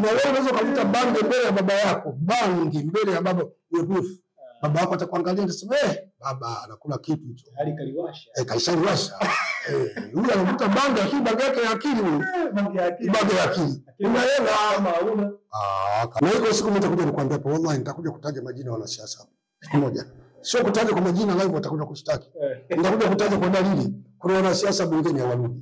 Na wewe unaweza kuvuta bangi mbele ya baba yako, bangi mbele ya baba wewe. Baba yako atakuangalia atasema baba anakula kitu hicho. Hali kaliwasha. Kaishaliwasha. Yule anavuta bangi lakini bangi yake ya akili huyo. Bangi ya akili. Unaelewa ama hauna? Na hiyo siku nitakuja nikwambia hapo wallahi nitakuja kutaja majina wanasiasa hapo. Siku moja. Sio kutaja kwa majina live watakuja kushtaki. Nitakuja kutaja kwa dalili. Kuna wanasiasa bungeni hawarudi.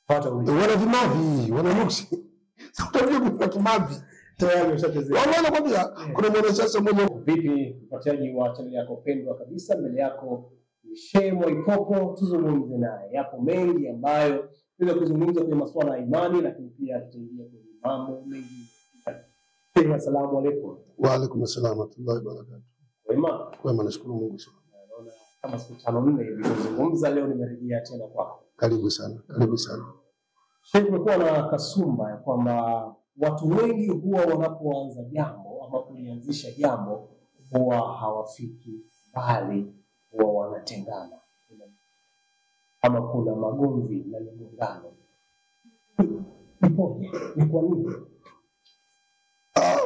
Wana vimavi, wana nuksi. Sasa kwa kimavi. Tayari umeshachezea. Wanaona kwambia kuna mwanasiasa mmoja. Vipi mfuatiliaji wa channel yako pendwa kabisa, mbele yako ni Sheikh Mwaikoko, tuzungumze naye. Yapo mengi ambayo tunaweza kuzungumza kwenye masuala ya imani, lakini pia tutaingia kwenye mambo mengi. Assalamu alaykum. Wa alaykum assalam wa rahmatullahi wa barakatuh. Wema? Wema, nashukuru Mungu sana. Naona kama siku 5-4 hivi kuzungumza, leo nimerejea tena kwako. Karibu sana. Karibu sana. Sheikh, kumekuwa na kasumba ya kwamba watu wengi huwa wanapoanza jambo ama kulianzisha jambo huwa hawafiki mbali, huwa wanatengana. Ama kuna magomvi na migongano. Ni kwa nini?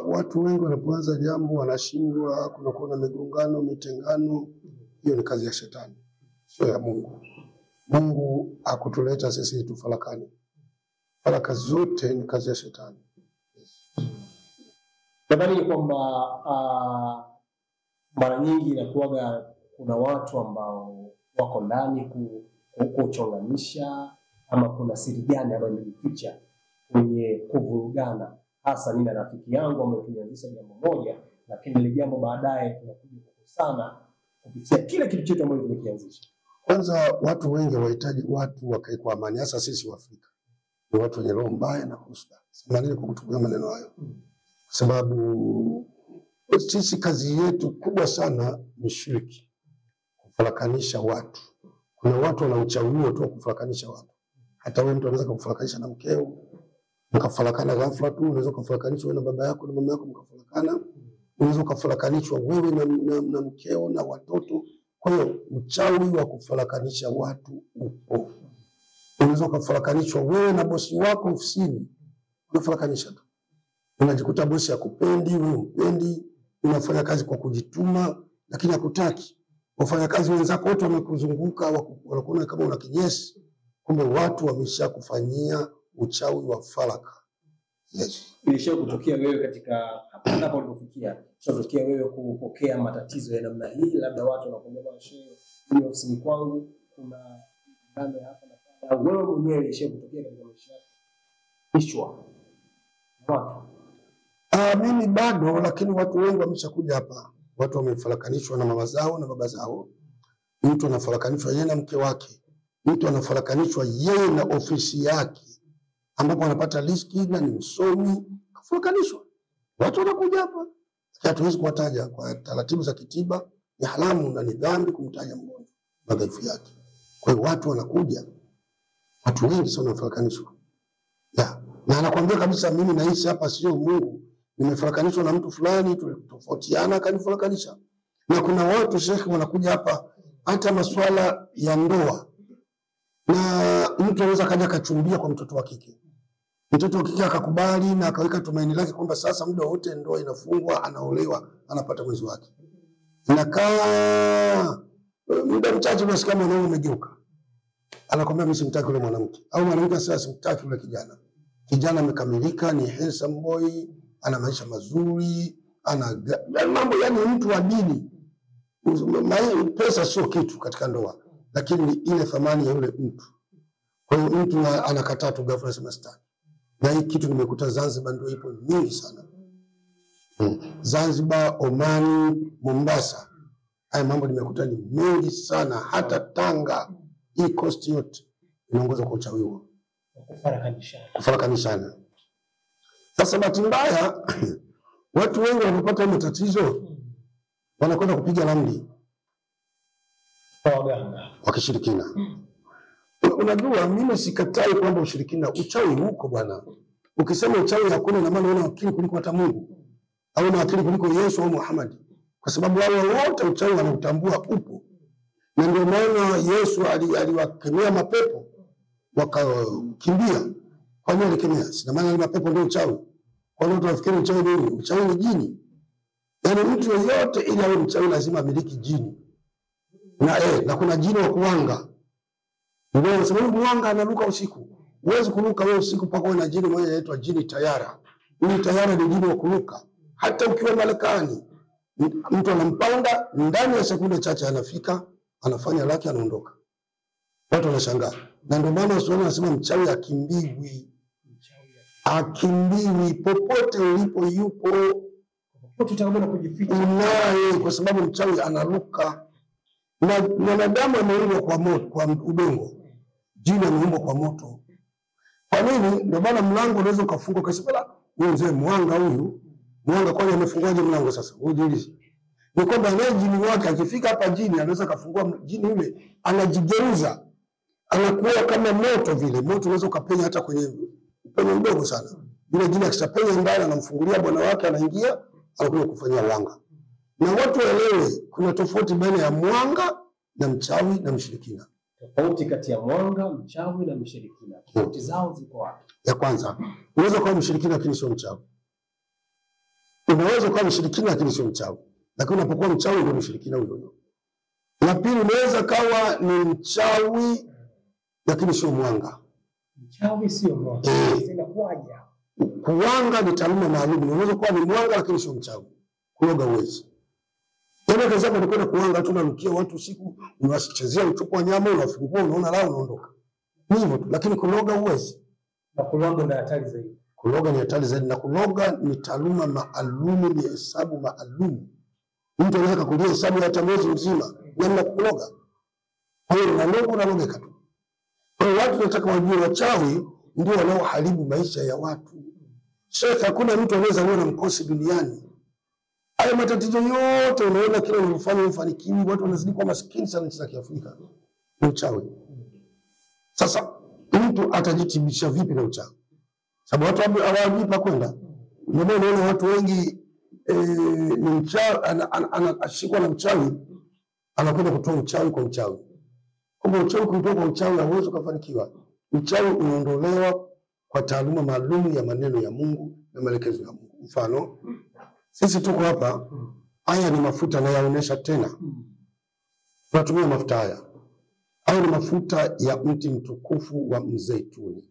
Watu wengi wanapoanza jambo wanashindwa, kunakuwa na migongano, mitengano. Hiyo ni kazi ya shetani, sio ya Mungu. Mungu akutuleta sisi tufarakane. Faraka zote ni kazi ya shetani. Nadhani kwamba mara nyingi inakuwaga kuna watu ambao wako ndani kuchonganisha, ama kuna siri gani ambayo imejificha kwenye kuvurugana, hasa nina rafiki yangu ambaye tulianzisha jambo moja, lakini ile jambo baadaye tunakuja kukosana kupitia kile kitu chetu ambacho tumekianzisha. Kwanza watu wengi wahitaji watu wakae kwa amani, hasa sisi wa Afrika. Ni watu wenye roho mbaya na husda. Simanini kwa kutumia maneno hayo. Sababu sisi kazi yetu kubwa sana ni shirki, kufarakanisha watu. Kuna watu wana uchawi tu kufarakanisha watu. Hata wewe mtu anaweza kufarakanisha na mkeo, mkafarakana ghafla tu. Unaweza kufarakanishwa wewe na baba yako na mama yako mkafarakana. Unaweza kufarakanishwa wewe na mkeo na watoto. Kwa hiyo uchawi wa kufarakanisha watu upo. Unaweza kufarakanishwa wewe na bosi wako ofisini. Unafarakanisha tu. Unajikuta bosi hakupendi, wewe umpendi, unafanya kazi kwa kujituma lakini hakutaki. Wafanyakazi wenzako wote wamekuzunguka wanakuona kama una kinyesi, kumbe watu wameshakufanyia uchawi wa faraka. Yes. Ilisha kutokea wewe katika hapo ulipofikia, kutokea wewe kupokea matatizo ya namna hii, labda watu wanakuambia bwana Sheikh, mimi ofisini kwangu kuna mambo hapa na pale, wewe mwenyewe ilisha kutokea katika maisha yako kichwa watu? Mimi bado, lakini watu wengi wameshakuja hapa. Watu wamefarakanishwa na mama zao na baba zao. Mtu anafarakanishwa yeye na mke wake. Mtu anafarakanishwa yeye na ofisi yake, ambapo anapata riziki na ni msomi, kafarakanishwa. Watu wanakuja hapa. Hatuwezi kuwataja kwa taratibu za kitiba, ni haramu na ni dhambi kumtaja mgonjwa madhaifu yake. Kwa hiyo watu wanakuja. Watu wengi sana wanafarakanishwa. Na anakuambia kabisa mimi naishi hapa sio Mungu. Nimefarakanishwa na mtu fulani, tulitofautiana akanifarakanisha. Na kuna watu Sheikh wanakuja hapa hata masuala ya ndoa. Na mtu anaweza kaja kachumbia kwa mtoto wa kike. Mtoto wa kike akakubali na akaweka tumaini lake kwamba sasa muda wote ndoa inafungwa, anaolewa, anapata mwenzi wake. Inakaa muda mchache unasikia mwanaume amegeuka. Anakwambia mimi simtaki yule mwanamke. Au mwanamke sasa simtaki yule kijana. Kijana amekamilika, ni handsome boy, ana maisha mazuri, ana mambo, yani mtu wa dini. Pesa sio kitu katika ndoa, lakini ile thamani ya yule mtu. Kwa hiyo mtu anakataa tu ghafla sema sitaki. Na hii kitu nimekuta Zanzibar ndio ipo mingi sana. Zanzibar, Oman, Mombasa. Haya mambo nimekuta ni mengi sana, hata Tanga, hii coast yote inaongoza kwa uchawi huo. Kufarakanishana. Sasa bahati mbaya watu wengi wanapata matatizo wanakwenda kupiga ramli kwa waganga wakishirikina. Unajua mimi sikatai kwamba ushirikina, uchawi huko bwana. Ukisema uchawi hakuna, na maana una akili kuliko hata Mungu, au una akili kuliko Yesu au Muhammad, kwa sababu wao wote uchawi wanautambua upo. Na ndio maana Yesu aliwakemea mapepo wakakimbia. Kwa nini alikemea? Sina maana mapepo ndio uchawi. Kwa nini tunafikiri mchawi ni nini? Mchawi ni jini. Yaani mtu yeyote ili awe mchawi lazima amiliki jini. Na kuna jini wa kuwanga. Ndio unasema mwanga anaruka usiku. Huwezi kuruka wewe usiku mpaka uwe na jini mmoja anaitwa jini tayara. Huyu tayara ni jini wa kuruka. Hata ukiwa Marekani, mtu anampanda ndani ya sekunde chache anafika, anafanya lake anaondoka. Watu wanashangaa. Na ndio maana Waswahili wanasema mchawi akimbiwi. Akimbiwi popote ulipo yupo. Tutakwenda kujificha. Unaye kwa sababu mchawi anaruka. Na mwanadamu ameumbwa kwa moto, kwa udongo. Jini ameumbwa kwa moto. Kwa nini? Ndio maana mlango unaweza ukafungwa kwa sababu wewe mzee mwanga huyu, mwanga kwani amefunguaje mlango sasa? Ujiulize. Ni kwamba yeye jini wake akifika hapa jini anaweza kafungua jini yule, anajigeuza. Anakuwa kama moto vile. Moto unaweza ukapenya hata kwenye mdogo sana. Yule jini akishapenya ndani anamfungulia bwana wake anaingia, anakuja kufanyia wanga. Na watu waelewe kuna tofauti baina ya mwanga na mchawi na mshirikina. Tofauti kati ya mwanga, mchawi na mshirikina. Tofauti zao ziko wapi? Ya kwanza, unaweza kuwa mshirikina lakini sio mchawi. Unaweza kuwa mshirikina lakini sio mchawi. Lakini unapokuwa mchawi ndio mshirikina huyo. La pili, unaweza kawa ni mchawi lakini sio mwanga. Mchawi sio mwanga. Zinakuaje? Kuwanga ni taaluma maalum. Unaweza kuwa ni mwanga lakini sio mchawi. Kuloga uwezi. Yaani kazi yako ni kwenda kuwanga tu, unanukia watu usiku, unawachezea uchupo wa nyama, unafungua, unaona lao unaondoka. Ni hivyo tu, lakini kuloga uwezi. Na kuloga ni hatari zaidi. Kuloga ni hatari zaidi, na kuloga ni taaluma maalum, ni hesabu maalum. Mtu anaweza kukulia hesabu ya mwezi mzima, namna kuloga. Kwa hiyo unalogeka tu. Kwa hiyo watu wanataka wajue wachawi ndio wanaoharibu maisha ya watu. Sheikh, hakuna mtu anaweza kuwa na mkosi duniani. Haya matatizo yote unaona kila unafanya ufanikiwi, watu wanazidi kuwa maskini sana nchi za Kiafrika. Ni uchawi. Sasa mtu atajitibisha vipi na uchawi? Sababu watu hawajui pa kwenda. Ndio maana unaona watu wengi ni mchawi, anashikwa na mchawi, anakwenda kutoa uchawi kwa uchawi. Kumbe uchawi kutoka kwa uchawi hauwezi kufanikiwa. Uchawi unaondolewa kwa taaluma maalum ya maneno ya Mungu na maelekezo ya Mungu. Mfano, sisi tuko hapa, haya ni mafuta na yaonesha tena. Tunatumia mafuta haya. Haya ni mafuta ya mti mtukufu wa mzeituni.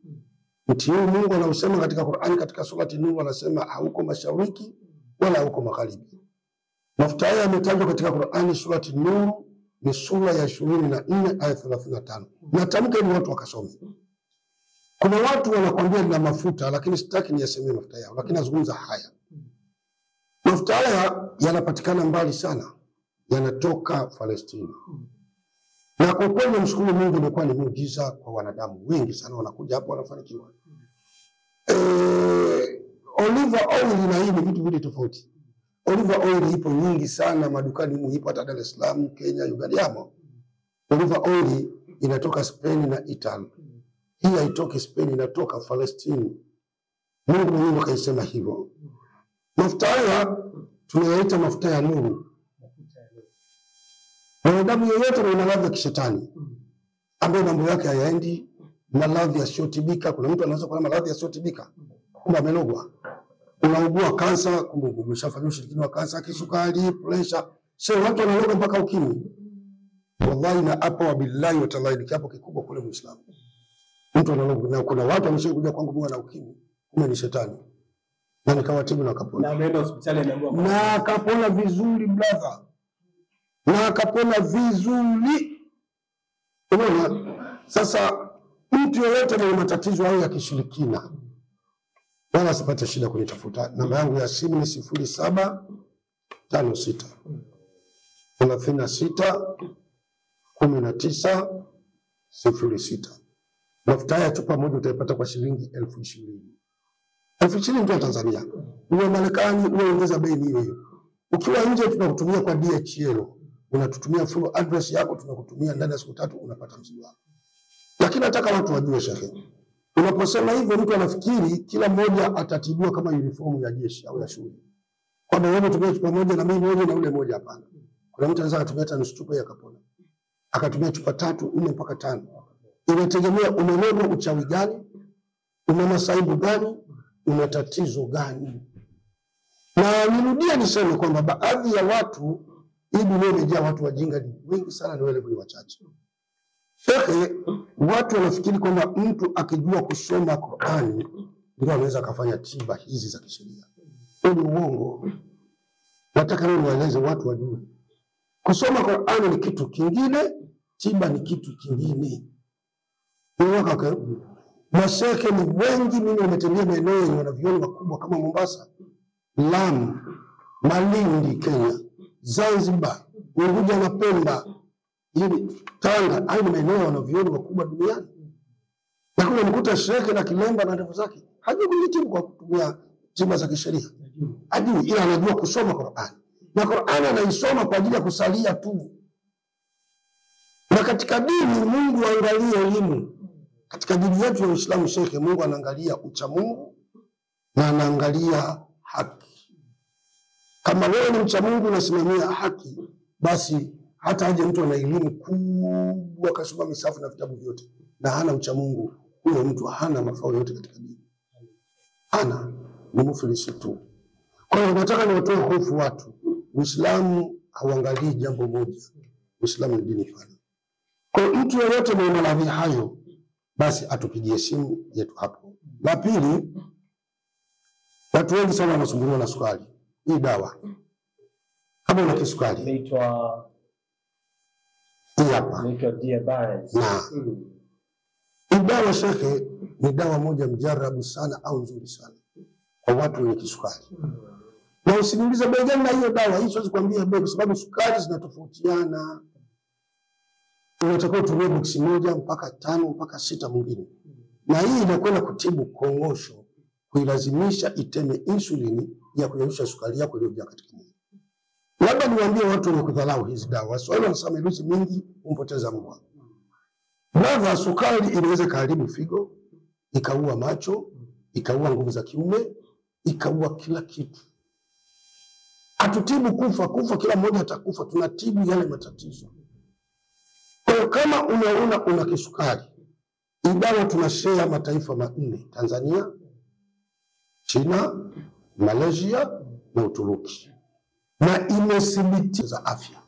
Mti huu Mungu anausema katika Qur'ani, katika surati Nur anasema hauko mashariki wala hauko magharibi. Mafuta haya yametajwa katika Qur'ani surati Nur ni sura ya 24 aya 35. Natamka ili watu wakasome. Kuna watu wanakuambia nina mafuta lakini sitaki niyasemee mafuta yao, lakini nazungumza haya. Mafuta haya yanapatikana mbali sana. Yanatoka Palestina. Na kwa kweli mshukuru Mungu, imekuwa ni muujiza kwa wanadamu wengi sana, wanakuja hapo wanafanikiwa. Olive oil na hii ni vitu vile tofauti. Olive oil ipo nyingi sana madukani, ipo hata Dar es Salaam, Kenya, Uganda yamo. Olive oil inatoka Spain na Italy. Hii haitoki Spain, inatoka Palestina. Mungu mwenyewe kaisema hivyo. Mafuta haya tunayaita mafuta ya nuru. Mwanadamu yeyote ana maradhi ya kishetani ambaye mambo yake hayaendi, maradhi yasiyotibika. Kuna mtu anaweza kuwa na maradhi yasiyotibika, kumbe amelogwa. Unaugua kansa, kumbe umeshafanywa ushirikina wa kansa, kisukari, pressure. Sio watu wanaloga mpaka ukimwi. Wallahi na hapa wa billahi wa ta'ala ni kiapo kikubwa kule Muislamu. Mtu analoga, na kuna watu wameshakuja kwangu mwa na ukimwi, kumbe ni shetani. Na nikawatibu na kapona. Na ameenda hospitali anaambiwa na akapona vizuri brother. Na akapona vizuri. Unaona? Sasa mtu yeyote mwenye matatizo hayo ya kishirikina wala asipate shida kunitafuta. Namba yangu ya simu ni 0756 36 19 06. Mafuta haya chupa moja utaipata kwa shilingi 20,000. 20,000 ndio Tanzania. Uwe Marekani uwe ongeza bei hiyo hiyo. Ukiwa nje tunakutumia kwa DHL. Unatutumia full address yako, tunakutumia ndani ya siku 3 unapata mzigo wako. Lakini nataka watu wajue shehe. Unaposema hivyo mtu anafikiri kila mmoja atatibiwa kama uniform ya jeshi au ya shule. Kwamba wewe unatumia chupa moja na mimi moja na ule moja, hapana. Kuna mtu anaweza kutumia hata nusu chupa akapona. Akatumia chupa 3, 4 mpaka 5. Inategemea umelogwa uchawi gani, una masaibu gani, una tatizo gani? Na nirudia niseme kwamba baadhi ya watu, hii dunia imejaa watu wajinga ni wengi sana na wale wachache. Shekhe, watu wanafikiri kwamba mtu akijua kusoma Qur'ani ndio anaweza kufanya tiba hizi za kisheria. Huu ni uongo. Nataka niwaeleze watu wajue. Kusoma Qur'ani ni kitu kingine, tiba ni kitu kingine. Mashekhe ni wengi, mimi nimetembea maeneo yenye wanavyuoni wakubwa kama Mombasa, Lamu, Malindi Kenya, Zanzibar, Unguja na Pemba, Tanga, hayo ni maeneo wanavyuoni wakubwa duniani. Lakini unamkuta shekhe na kilemba na ndevu zake, hajui kujitibu kwa kutumia tiba za kisheria. Hajui, ila anajua kusoma Qur'ani. Na Qur'ani anaisoma kwa ajili ya kusalia tu. Na katika dini Mungu angalia elimu. Katika dini yetu ya Uislamu shekhe, Mungu anaangalia ucha Mungu na anaangalia haki. Kama wewe ni mcha Mungu unasimamia haki, basi hata aje mtu ana elimu kubwa kasoma misafu na vitabu vyote na hana ucha Mungu, huyo mtu hana mafao yote katika dini. Hana, ni mufilisi tu. Kwa hiyo nataka niwatoe hofu watu. Uislamu hauangalii jambo moja. Uislamu ni dini pana. Kwa hiyo mtu yeyote mwenye maradhi hayo, basi atupigie simu yetu hapo. La pili, watu wengi sana wanasumbuliwa na sukari. Hii dawa, kama una kisukari, inaitwa hapa, diabetes. Na hii dawa shekhe, ni dawa moja mjarabu sana au nzuri sana kwa watu wenye kisukari. Na usiniulize bei gani na hiyo dawa, hii siwezi kuambia bei kwa sababu sukari zinatofautiana. Unatakiwa utumie boksi moja mpaka 5 mpaka 6 mwingine. Na hii inakwenda kutibu kongosho, kuilazimisha iteme insulini ya kuyeyusha sukari yako iliyojaa katika mwili. Labda niwaambie watu wenye kudharau hizi dawa, Waswahili wanasema ilusi mingi umpoteza mbwa. Ladha sukari inaweza kuharibu figo, ikaua macho, ikaua nguvu za kiume, ikaua kila kitu. Hatutibu kufa, kila mmoja atakufa, tunatibu yale matatizo. Kwa kama unaona una kisukari, dawa tunashare mataifa 4, Tanzania, China, Malaysia na Uturuki. Na imethibiti za afya.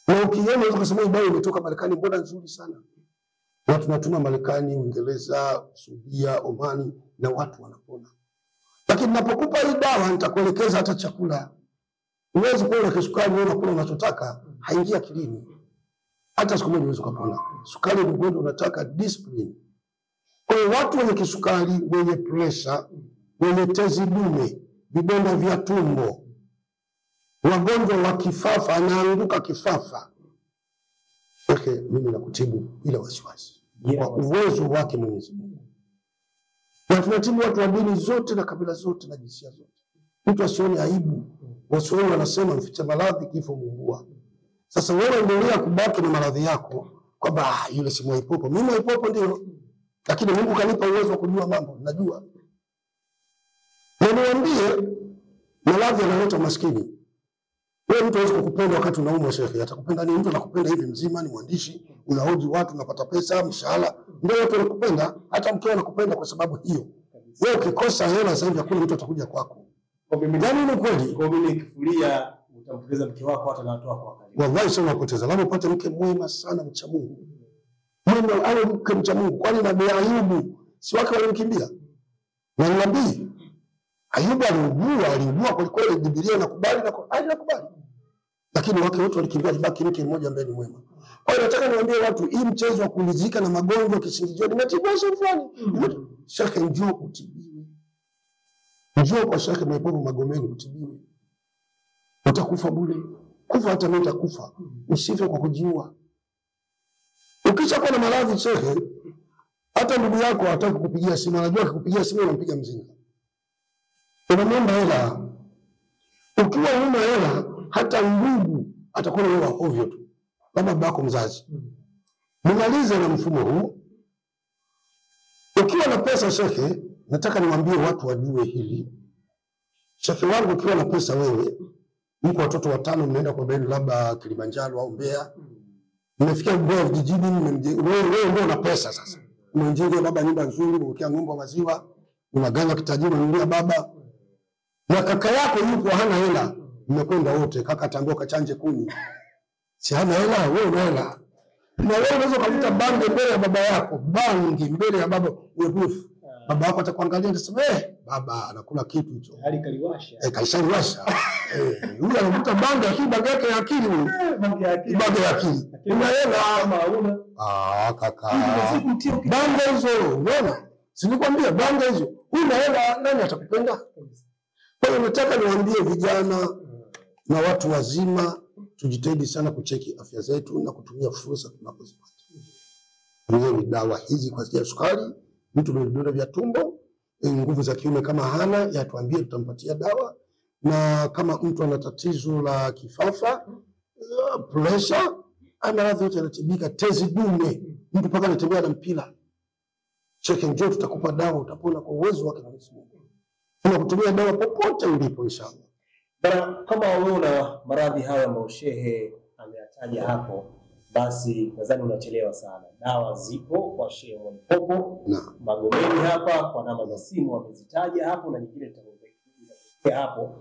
Na ukiona unaweza kusema dawa imetoka Marekani, mbona nzuri sana. Na tunatuma Marekani, Uingereza, Saudia, Omani na watu wanapona. Lakini ninapokupa hii dawa nitakuelekeza hata chakula. Uwezi kula kisukari wewe unakula unachotaka, haingia akilini. Hata siku moja huwezi kupona. Sukari ni ugonjwa unataka discipline. Kwa hiyo watu wenye kisukari, wenye pressure, wenye tezi dume, vidonda vya tumbo, wagonjwa wa kifafa, anaanguka kifafa, okay, mimi nakutibu bila wasiwasi. Kwa uwezo wake Mwenyezi Mungu. Na tunatibu watu wa dini zote na kabila zote na jinsia zote. Mtu asione aibu. Waswahili wanasema mficha maradhi kifo mumbua. Sasa wewe endelea kubaki na maradhi yako kwamba yule si mwaipopo. Mimi mwaipopo ndio, lakini Mungu kanipa uwezo wa kujua mambo, najua. Na niwaambie maradhi yanaleta maskini. Wewe mtu hawezi kukupenda wakati unaumwa shekhi, atakupenda nini? Mtu anakupenda hivi mzima, ni mwandishi, unahoji watu, unapata pesa, mshahara, ndio watu wanakupenda, hata mkeo anakupenda kwa sababu hiyo. Wewe ukikosa hela sasa hivi hakuna mtu atakuja kwako. Kwa mimi Yaani ni kweli. Kwa mimi nikifulia utampoteza mke wako hata na watu wako wakali. Wallahi sio unapoteza. Labda upate mke mwema sana mcha Mungu. Mwema awe mke mcha Mungu. Kwani Nabii Ayubu si wake walimkimbia? Na Nabii Ayubu aliugua kwa kweli, Biblia inakubali na Qur'ani inakubali. Lakini wake wote walikimbia, libaki mke mmoja ambaye ni mwema. Kwa hiyo nataka niwaambie watu, hii mchezo wa kulizika na magonjwa kisingizio ni matibabu fulani. Shekhe njoo utibiwe. Njoo kwa shekhe Mwaipopo Magomeni utibiwe. Utakufa bure. Kufa hata mimi nitakufa. Usife kwa kujiua. Ukishakuwa na maradhi shekhe, hata ndugu yako hataki kukupigia simu, anajua kukupigia simu unampiga mzinga. Unamwomba hela. Ukiwa huna hela, hata ndugu atakuwa wewe ovyo tu. Labda babako mzazi. Nimalize na mfumo huu. Ukiwa na pesa shekhe, nataka niwaambie watu wajue hili. Shekhe wangu, ukiwa na pesa wewe, mko watoto 5 mnaenda kwa beni labda Kilimanjaro au Mbeya. Mmefikia Mbeya vijijini, wewe ndio una pesa sasa. Umejenga labda nyumba nzuri, umewekea ng'ombe wa maziwa, unaganga kitajiri unanunulia baba. Na kaka yako yupo hana hela, mmekwenda wote, kaka ataambiwa kachanje kuni. Si hana hela, wewe una hela. Na wewe unaweza kukuta bangi mbele ya baba yako, bangi mbele ya baba uepufu. Baba yako atakuangalia atasema baba anakula kitu hicho. Hali kaliwasha. Kaishaliwasha. Yule anakuta bangi lakini bangi yake ya akili huyo. Bangi ya akili. Bangi ya akili. Una hela ama hauna? Kaka. Bangi hizo, unaona? Sinikwambia bangi hizo. Una hela nani atakupenda? Kwa hiyo nataka niwaambie vijana na watu wazima tujitahidi sana kucheki afya zetu na kutumia fursa tunapozipata. Ni dawa hizi kwa ajili ya sukari, mtu mwenye vidonda vya tumbo, nguvu za kiume kama hana, yatuambie tutampatia dawa. Na kama mtu ana tatizo la kifafa, pressure, maradhi yote yanatibika. Tezi dume, mtu paka anatembea na mpira, cheki njoo tutakupa dawa, utapona kwa uwezo wake Mwenyezi Mungu. Kutumia dawa popote ulipo inshallah. Bana, kama wewe una maradhi haya ambayo shehe ameyataja hapo, basi nadhani unachelewa sana. Dawa zipo kwa Shehe Mwaipopo Magomeni hapa, kwa namba za simu wamezitaja hapo na nyingine tutakuwekea hapo.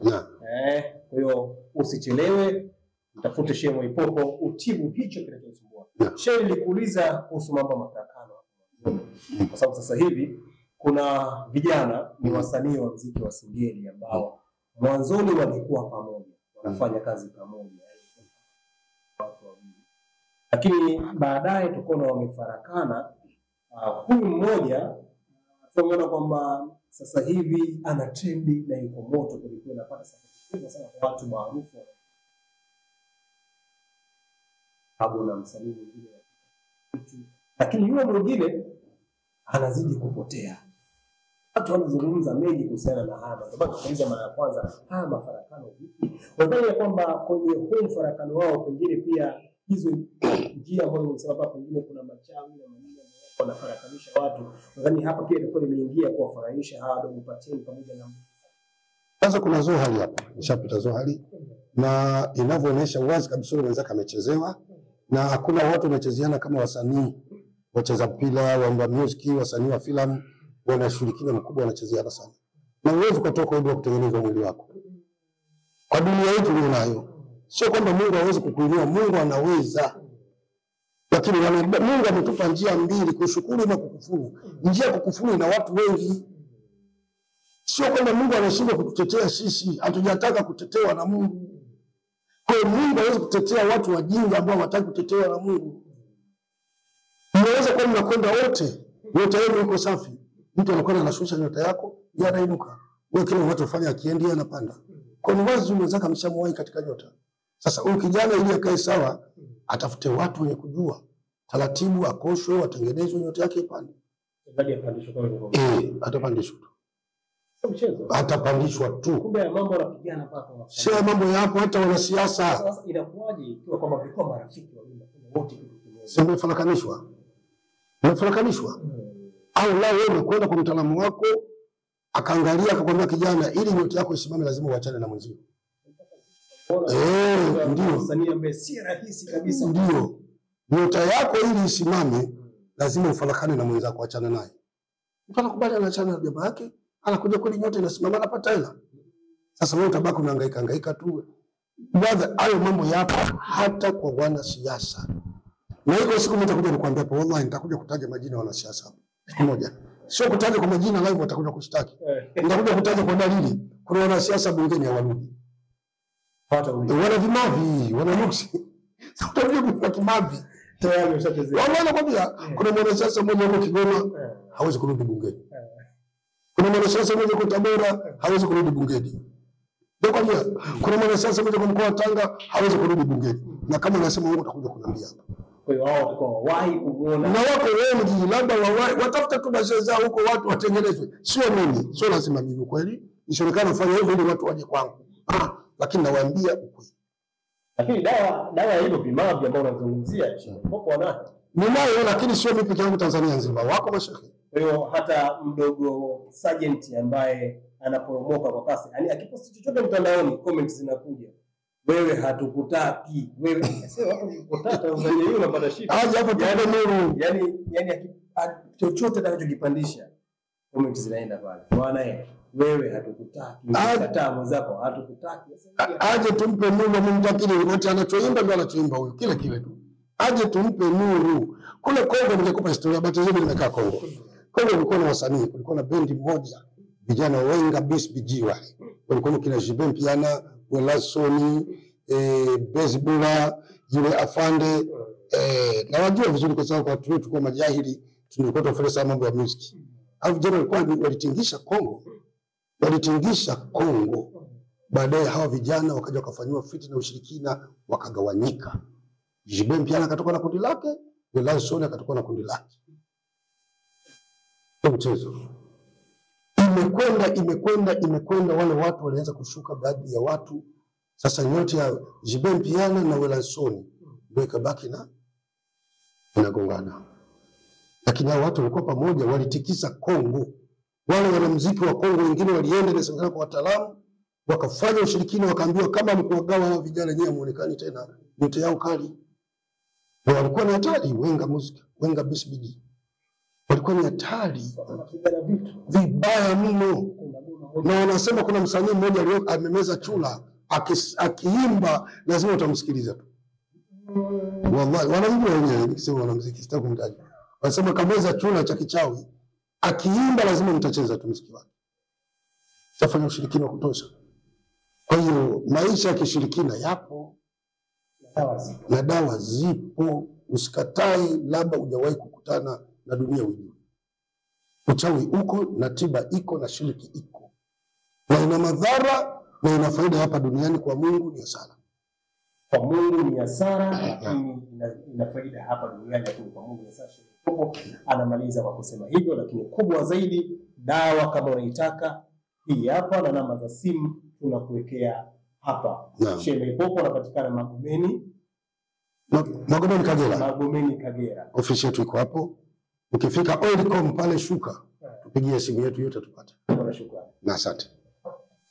Kwa hiyo usichelewe, mtafute Shehe Mwaipopo utibu hicho kinachosumbua. Shehe, nilikuuliza kuhusu mambo mafarakano kwa sababu sasa hivi kuna vijana ni wasanii wa muziki wa Singeli ambao mwanzoni walikuwa pamoja, wanafanya kazi pamoja, lakini baadaye tukaona wamefarakana. Huyu mmoja tumeona kwamba sasa hivi ana trendi na yuko moto, kulikuwa anapata sapoti sana kwa watu maarufu, hapo na msanii mwingine, lakini yule mwingine anazidi kupotea. Watu wanazungumza mengi kuhusiana na haya. Sababu kuuliza mara ya kwanza, haya mafarakano vipi? Wadhani kwamba kwenye huu farakano wao pengine pia hizo njia ambazo nimesema hapa, pengine kuna machawi na maneno wanafarakanisha watu. Wadhani hapa pia ilikuwa imeingia kuwafarahisha hawa ndugu Pateni pamoja na sasa kuna Zohari hapa, nishapita Zohari na inavyoonyesha wazi kabisa yule mwenzake amechezewa, na hakuna watu wamechezeana kama wasanii wacheza mpira, waimba music, wasanii wa filamu wanashirikiana mkubwa, wanachezeana sana. Na uwezo kutoka bila kutengeneza mwili wako. Kwa dunia yetu unayo. Sio kwamba Mungu hawezi kukuinua, Mungu anaweza. Lakini Mungu ametupa njia mbili, kushukuru na kukufuru. Njia ya kukufuru ina watu wengi. Sio kwamba Mungu anashindwa kututetea sisi, hatujataka kutetewa na Mungu. Kwa hiyo Mungu hawezi kutetea watu wajinga ambao hawataka kutetewa na Mungu. Unaweza kuwa mnakwenda wote, nyota yenu iko safi. Mtu anakwenda anashusha nyota yako, yeye anainuka. Wewe kile unachofanya akiendi anapanda. Kwa nini wazi mwenzako ameshamwahi katika nyota? Sasa huyu kijana ili akae sawa, atafute watu wenye kujua taratibu, akoshwe, atengenezwe nyota yake ipande. Ndani apandishwe kwa hivyo. Atapandishwa tu. Sio mchezo. Atapandishwa tu. Kumbe mambo yanapigana hapa. Sio mambo yapo hata wanasiasa. Sasa inakuwaje ikiwa kwamba kwa marafiki wote kitu kimoja? Sio mfarakanishwa. Mfarakanishwa. Au la wewe unakwenda kwa mtaalamu wako akaangalia akakwambia kijana, ili nyota yako isimame lazima uachane na mwenzio. Ndio. Msanii ambaye si rahisi kabisa. Ndio. Nyota yako ili isimame lazima ufarakane na mwenzako, achana naye. Mtu anakubali anaachana na jamaa yake, anakuja kweli nyota inasimama anapata hela. Sasa wewe utabaki unahangaika tu. Brother, hayo mambo yapo hata kwa wanasiasa. Na hiyo siku nitakuja nikwambia hapo, wallahi nitakuja kutaja majina ya wanasiasa hapo. Siku moja. Sio kutaja kwa majina live watakuja kushtaki. Nitakuja kutaja kwa dalili. Kuna wanasiasa bungeni hawarudi. Wana vimavi, wana nuksi. Sasa utakuja kwa kimavi. Tayari umeshachezea. Wanaona kwambia kuna mwanasiasa mmoja huko Kigoma hawezi kurudi bungeni. Kuna mwanasiasa mmoja kwa Tabora hawezi kurudi bungeni. Ndio kwambia kuna mwanasiasa mmoja kwa mkoa wa Tanga hawezi kurudi bungeni. Na kama unasema wewe utakuja kuniambia hapa. Kwa hiyo wao watakuwa wahi kuona. Na wako wengi labda wawahi watafuta tu bashara zao huko watu watengenezwe. Sio mimi, sio lazima mimi kweli. Nishirikana kufanya hivyo ili watu waje kwangu. Lakini nawaambia ukweli. Lakini dawa hiyo vimavi ambao unazungumzia Popo wanayo. Ninayo, lakini sio mimi peke yangu, Tanzania nzima wako mashehe. Kwa hiyo hata mdogo Sergeant ambaye anaporomoka kwa kasi, yani akiposti chochote mtandaoni comments zinakuja, wewe hatukutaki, wewe sio hapo ukipotata Tanzania hiyo unapata shida. Aje hapo tuone nuru. Yani chochote atakachokipandisha comment zinaenda pale. Bwana wewe hatukutaki, unakataa mwenzako hatukutaki. Aje tumpe nuru mumtakili wote anachoimba ndio anachoimba huyo kile kile tu. Aje tumpe nuru. Kule Kongo ningekupa historia bahati nzuri nimekaa Kongo. Kongo kulikuwa na wasanii, kulikuwa na bendi moja vijana wenga BSBG wale. Walikuwa kina Jibem Piana, Welasoni, Bezbula, yule Afande na wajua vizuri kwa sababu watu wetu kwa majahili tulikuwa tunafanya mambo ya music. Hao vijana walikuwa walitingisha Kongo. Walitingisha Kongo. Baadaye hawa vijana wakaja wakafanywa fiti na ushirikina wakagawanyika. Jibem Piana akatoka na kundi lake, Welasoni akatoka na kundi lake. Mchezo imekwenda wale watu walianza kushuka baadhi ya watu. Sasa nyote ya Jibem Piana na Welasoni ndio ikabaki na inagongana. Lakini hao watu walikuwa pamoja, walitikisa Kongo. Wale wanamuziki wa Kongo wengine walienda na semekana kwa wataalamu wakafanya ushirikina, wakaambiwa kama mkuwagawa hao vijana nyewe muonekani tena nyote yao kali. Na walikuwa na hatari wenga muziki, wenga BSBG. Walikuwa ni hatari vibaya mno. Na wanasema kuna msanii mmoja leo amemeza chula akiimba lazima utamsikiliza tu. Wallahi wanamjua wenyewe nikisema wanamuziki sitaki kumtaja. Wanasema kameza chula cha kichawi akiimba lazima mtacheza tu muziki wake. Tafanya ushirikina wa kutosha. Kwa hiyo maisha ya kishirikina yapo na dawa zipo. Usikatae labda hujawahi kukutana na dunia ujue. Uchawi uko na tiba iko na shiriki iko. Na ina madhara na ina faida hapa duniani, kwa Mungu ni hasara. Kwa Mungu ni hasara, lakini ina faida hapa duniani, lakini kwa Mungu ni hasara. Hapo anamaliza kwa kusema hivyo, lakini kubwa zaidi dawa kama unaitaka hii hapa na namba za simu tunakuwekea hapa. Sheme Popo anapatikana Magomeni. Magomeni Kagera. Magomeni Kagera. Ofisi yetu iko hapo. Ukifika Oilcom pale shuka, tupigie simu yetu yote tupate. Shukrani. Na asante.